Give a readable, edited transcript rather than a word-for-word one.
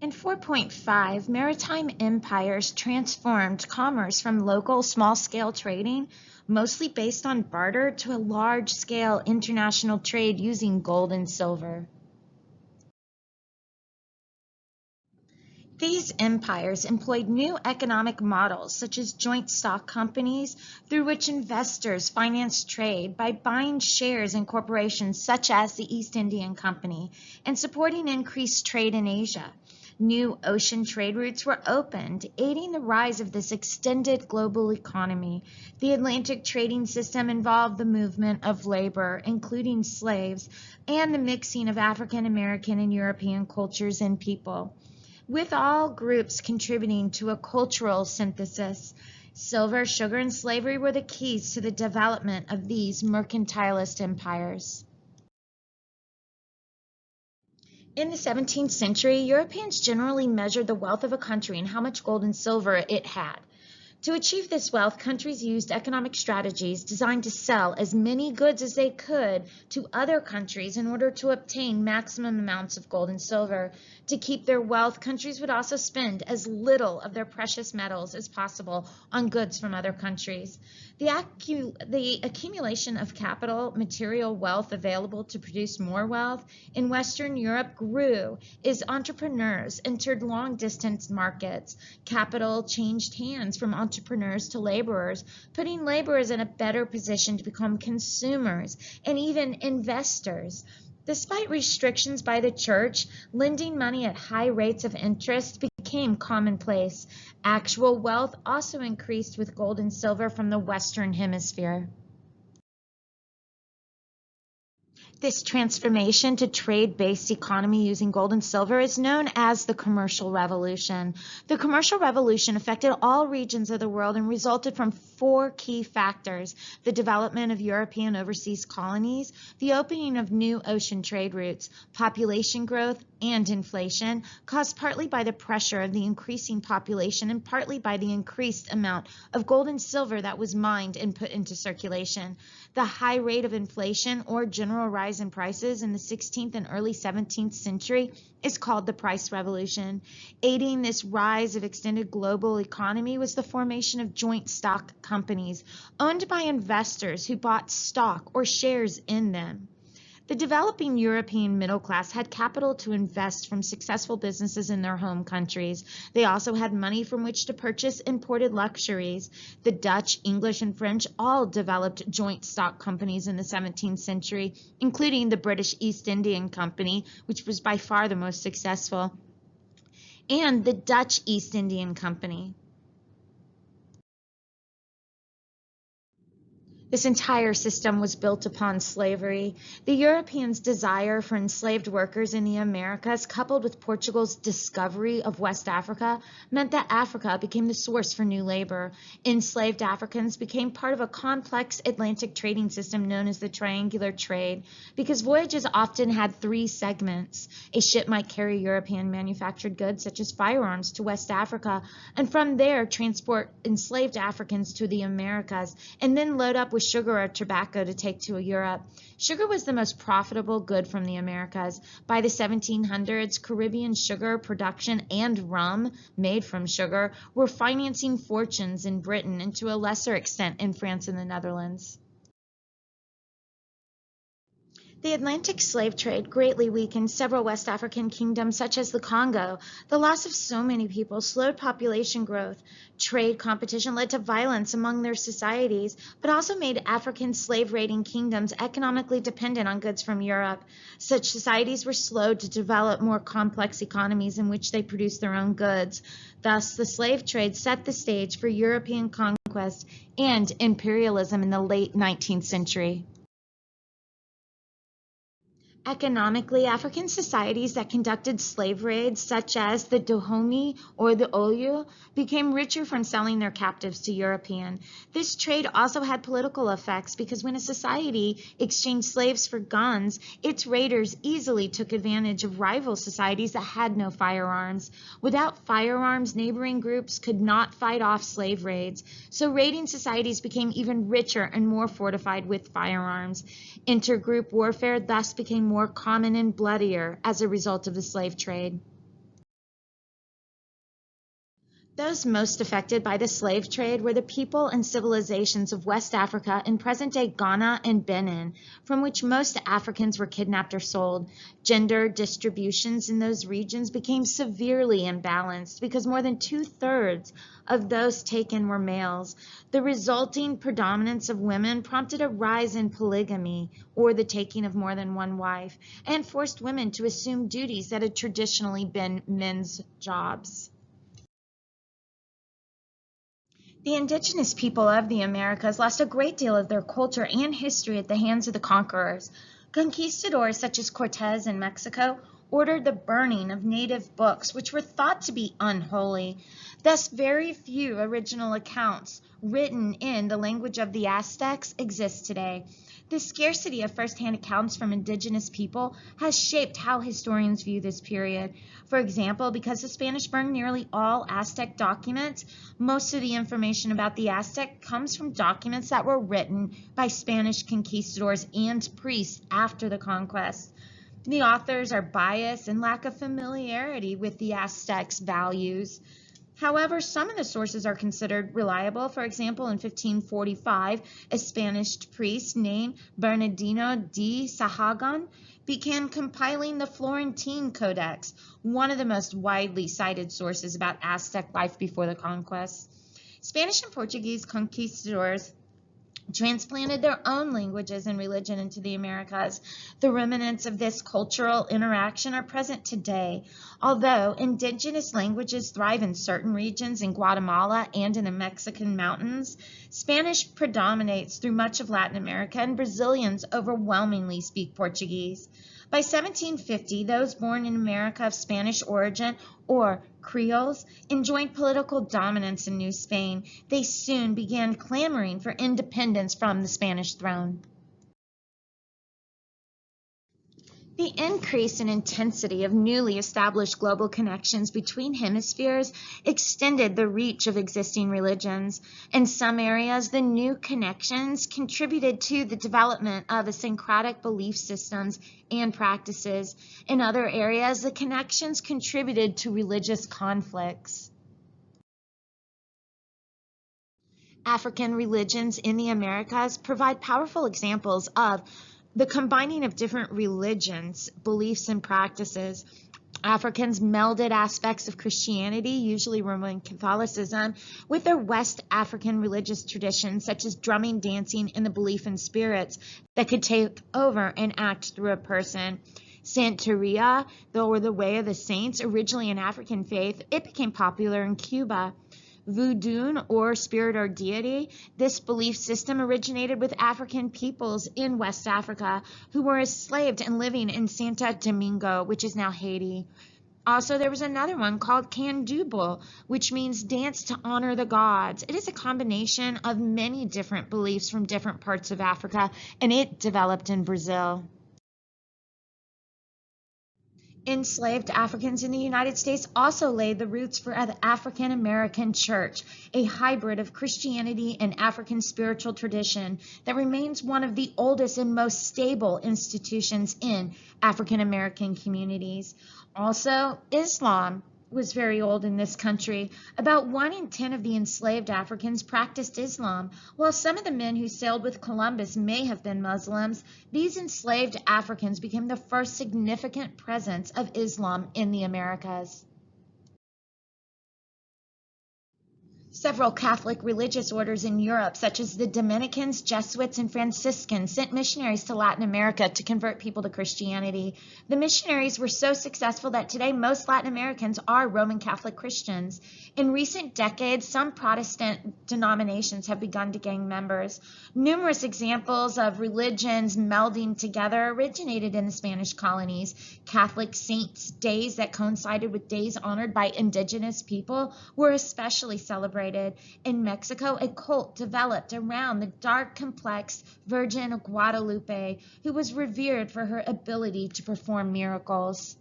In 4.5, maritime empires transformed commerce from local small-scale trading, mostly based on barter, to a large-scale international trade using gold and silver. These empires employed new economic models, such as joint stock companies, through which investors financed trade by buying shares in corporations such as the East Indian Company and supporting increased trade in Asia. New ocean trade routes were opened, aiding the rise of this extended global economy. The Atlantic trading system involved the movement of labor, including slaves, and the mixing of African American and European cultures and people, with all groups contributing to a cultural synthesis. Silver, sugar, and slavery were the keys to the development of these mercantilist empires. In the 17th century, Europeans generally measured the wealth of a country and how much gold and silver it had. To achieve this wealth, countries used economic strategies designed to sell as many goods as they could to other countries in order to obtain maximum amounts of gold and silver. To keep their wealth, countries would also spend as little of their precious metals as possible on goods from other countries. The accumulation of capital, material wealth available to produce more wealth in Western Europe grew as entrepreneurs entered long-distance markets. Capital changed hands from entrepreneurs to laborers, putting laborers in a better position to become consumers and even investors. Despite restrictions by the church, lending money at high rates of interest became commonplace. Actual wealth also increased with gold and silver from the Western Hemisphere. This transformation to trade-based economy using gold and silver is known as the Commercial Revolution. The Commercial Revolution affected all regions of the world and resulted from four key factors: the development of European overseas colonies, the opening of new ocean trade routes, population growth, and inflation, caused partly by the pressure of the increasing population and partly by the increased amount of gold and silver that was mined and put into circulation. The high rate of inflation, or general rise in prices, in the 16th and early 17th century is called the Price Revolution. Aiding this rise of extended global economy was the formation of joint stock companies owned by investors who bought stock or shares in them. The developing European middle class had capital to invest from successful businesses in their home countries. They also had money from which to purchase imported luxuries. The Dutch, English, and French all developed joint stock companies in the 17th century, including the British East Indian Company, which was by far the most successful, and the Dutch East Indian Company. This entire system was built upon slavery. The Europeans' desire for enslaved workers in the Americas, coupled with Portugal's discovery of West Africa, meant that Africa became the source for new labor. Enslaved Africans became part of a complex Atlantic trading system known as the triangular trade, because voyages often had three segments. A ship might carry European manufactured goods such as firearms to West Africa, and from there transport enslaved Africans to the Americas, and then load up with sugar or tobacco to take to Europe. Sugar was the most profitable good from the Americas. By the 1700s, Caribbean sugar production and rum made from sugar were financing fortunes in Britain and to a lesser extent in France and the Netherlands. The Atlantic slave trade greatly weakened several West African kingdoms, such as the Congo. The loss of so many people slowed population growth. Trade competition led to violence among their societies, but also made African slave-raiding kingdoms economically dependent on goods from Europe. Such societies were slow to develop more complex economies in which they produced their own goods. Thus, the slave trade set the stage for European conquest and imperialism in the late 19th century. Economically, African societies that conducted slave raids, such as the Dahomey or the Oyo, became richer from selling their captives to European. This trade also had political effects because when a society exchanged slaves for guns, its raiders easily took advantage of rival societies that had no firearms. Without firearms, neighboring groups could not fight off slave raids, so raiding societies became even richer and more fortified with firearms. Intergroup warfare thus became more common and bloodier as a result of the slave trade. Those most affected by the slave trade were the people and civilizations of West Africa and present-day Ghana and Benin, from which most Africans were kidnapped or sold. Gender distributions in those regions became severely imbalanced because more than two-thirds of those taken were males. The resulting predominance of women prompted a rise in polygamy, or the taking of more than one wife, and forced women to assume duties that had traditionally been men's jobs. The indigenous people of the Americas lost a great deal of their culture and history at the hands of the conquerors. Conquistadors such as Cortez in Mexico ordered the burning of native books, which were thought to be unholy. Thus, very few original accounts written in the language of the Aztecs exist today. The scarcity of first-hand accounts from indigenous people has shaped how historians view this period. For example, because the Spanish burned nearly all Aztec documents, most of the information about the Aztec comes from documents that were written by Spanish conquistadors and priests after the conquest. The authors are biased and lack a familiarity with the Aztecs' values. However, some of the sources are considered reliable. For example, in 1545, a Spanish priest named Bernardino de Sahagun began compiling the Florentine Codex, one of the most widely cited sources about Aztec life before the conquest. Spanish and Portuguese conquistadors transplanted their own languages and religion into the Americas. The remnants of this cultural interaction are present today. Although indigenous languages thrive in certain regions in Guatemala and in the Mexican mountains, Spanish predominates through much of Latin America, and Brazilians overwhelmingly speak Portuguese. By 1750, those born in America of Spanish origin, or Creoles, enjoyed political dominance in New Spain. They soon began clamoring for independence from the Spanish throne. The increase in intensity of newly established global connections between hemispheres extended the reach of existing religions. In some areas, the new connections contributed to the development of syncretic belief systems and practices. In other areas, the connections contributed to religious conflicts. African religions in the Americas provide powerful examples of the combining of different religions, beliefs, and practices. Africans melded aspects of Christianity, usually Roman Catholicism, with their West African religious traditions, such as drumming, dancing, and the belief in spirits that could take over and act through a person. Santeria, or the Way of the Saints, originally an African faith, it became popular in Cuba. Voodoo, or spirit or deity, this belief system originated with African peoples in West Africa who were enslaved and living in Santo Domingo, which is now Haiti. Also, there was another one called Candomblé, which means dance to honor the gods. It is a combination of many different beliefs from different parts of Africa, and it developed in Brazil. Enslaved Africans in the United States also laid the roots for the African American Church, a hybrid of Christianity and African spiritual tradition that remains one of the oldest and most stable institutions in African American communities. Also, Islam was very old in this country. About 1 in 10 of the enslaved Africans practiced Islam. While some of the men who sailed with Columbus may have been Muslims, these enslaved Africans became the first significant presence of Islam in the Americas. Several Catholic religious orders in Europe, such as the Dominicans, Jesuits, and Franciscans, sent missionaries to Latin America to convert people to Christianity. The missionaries were so successful that today most Latin Americans are Roman Catholic Christians. In recent decades, some Protestant denominations have begun to gain members. Numerous examples of religions melding together originated in the Spanish colonies. Catholic saints' days that coincided with days honored by indigenous people were especially celebrated. In Mexico, a cult developed around the dark, complex Virgin Guadalupe, who was revered for her ability to perform miracles.